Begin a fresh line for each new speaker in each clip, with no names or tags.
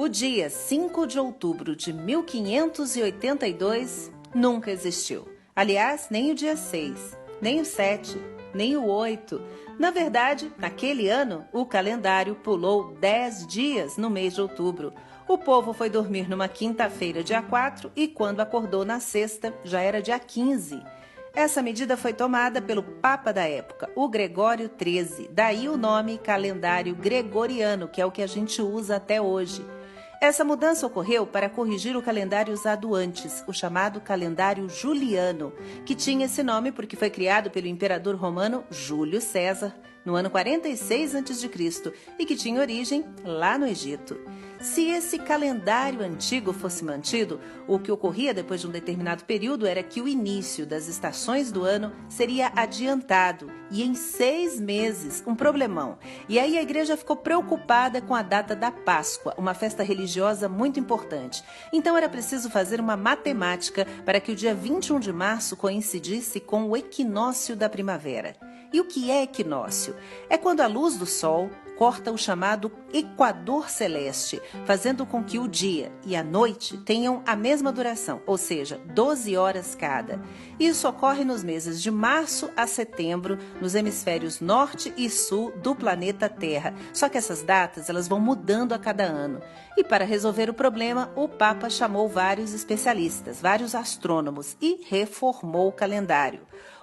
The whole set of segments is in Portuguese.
O dia 5 de outubro de 1582 nunca existiu. Aliás, nem o dia 6, nem o 7, nem o 8. Na verdade, naquele ano, o calendário pulou 10 dias no mês de outubro. O povo foi dormir numa quinta-feira, dia 4, e quando acordou na sexta, já era dia 15. Essa medida foi tomada pelo Papa da época, o Gregório XIII. Daí o nome calendário gregoriano, que é o que a gente usa até hoje. Essa mudança ocorreu para corrigir o calendário usado antes, o chamado calendário juliano, que tinha esse nome porque foi criado pelo imperador romano Júlio César no ano 46 a.C. e que tinha origem lá no Egito. Se esse calendário antigo fosse mantido, o que ocorria depois de um determinado período era que o início das estações do ano seria adiantado e em 6 meses, um problemão. E aí a igreja ficou preocupada com a data da Páscoa, uma festa religiosa muito importante. Então era preciso fazer uma matemática para que o dia 21 de março coincidisse com o equinócio da primavera. E o que é equinócio? É quando a luz do sol corta o chamado equador celeste, fazendo com que o dia e a noite tenham a mesma duração, ou seja, 12 horas cada. Isso ocorre nos meses de março a setembro, nos hemisférios norte e sul do planeta Terra. Só que essas datas elas vão mudando a cada ano. E para resolver o problema, o Papa chamou vários especialistas, vários astrônomos e reformou o calendário.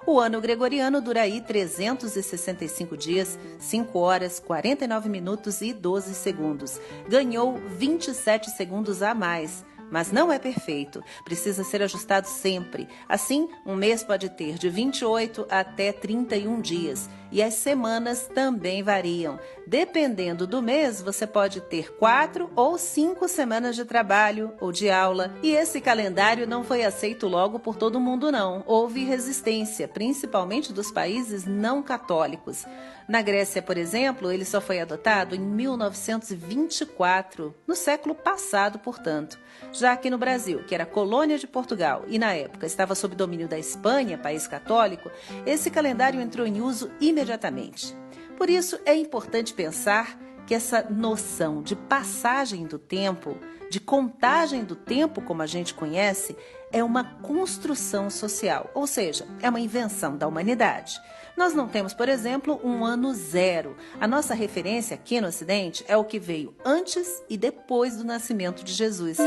O ano gregoriano dura aí 365 dias, 5 horas, 49 minutos e 12 segundos. Ganhou 27 segundos a mais. Mas não é perfeito, precisa ser ajustado sempre. Assim, um mês pode ter de 28 até 31 dias. E as semanas também variam. Dependendo do mês, você pode ter 4 ou 5 semanas de trabalho ou de aula. E esse calendário não foi aceito logo por todo mundo, não. Houve resistência, principalmente dos países não católicos. Na Grécia, por exemplo, ele só foi adotado em 1924, no século passado, portanto. Já aqui no Brasil, que era colônia de Portugal e na época estava sob domínio da Espanha, país católico, esse calendário entrou em uso imediatamente. Por isso é importante pensar que essa noção de passagem do tempo, de contagem do tempo como a gente conhece, é uma construção social, ou seja, é uma invenção da humanidade. Nós não temos, por exemplo, um ano zero. A nossa referência aqui no Ocidente é o que veio antes e depois do nascimento de Jesus.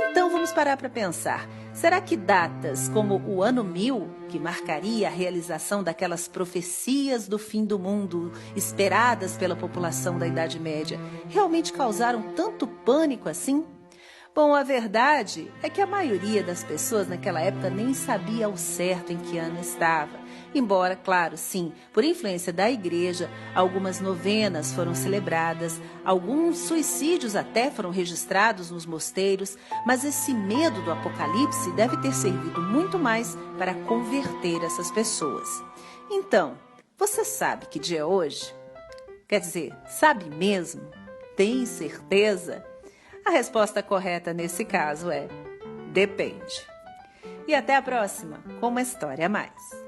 Então vamos parar para pensar. Será que datas como o ano 1000, que marcaria a realização daquelas profecias do fim do mundo esperadas pela população da Idade Média, realmente causaram tanto pânico assim? Bom, a verdade é que a maioria das pessoas naquela época nem sabia ao certo em que ano estava. Embora, claro, sim, por influência da igreja, algumas novenas foram celebradas, alguns suicídios até foram registrados nos mosteiros, mas esse medo do apocalipse deve ter servido muito mais para converter essas pessoas. Então, você sabe que dia é hoje? Quer dizer, sabe mesmo? Tem certeza? A resposta correta nesse caso é: depende. E até a próxima com uma história a mais.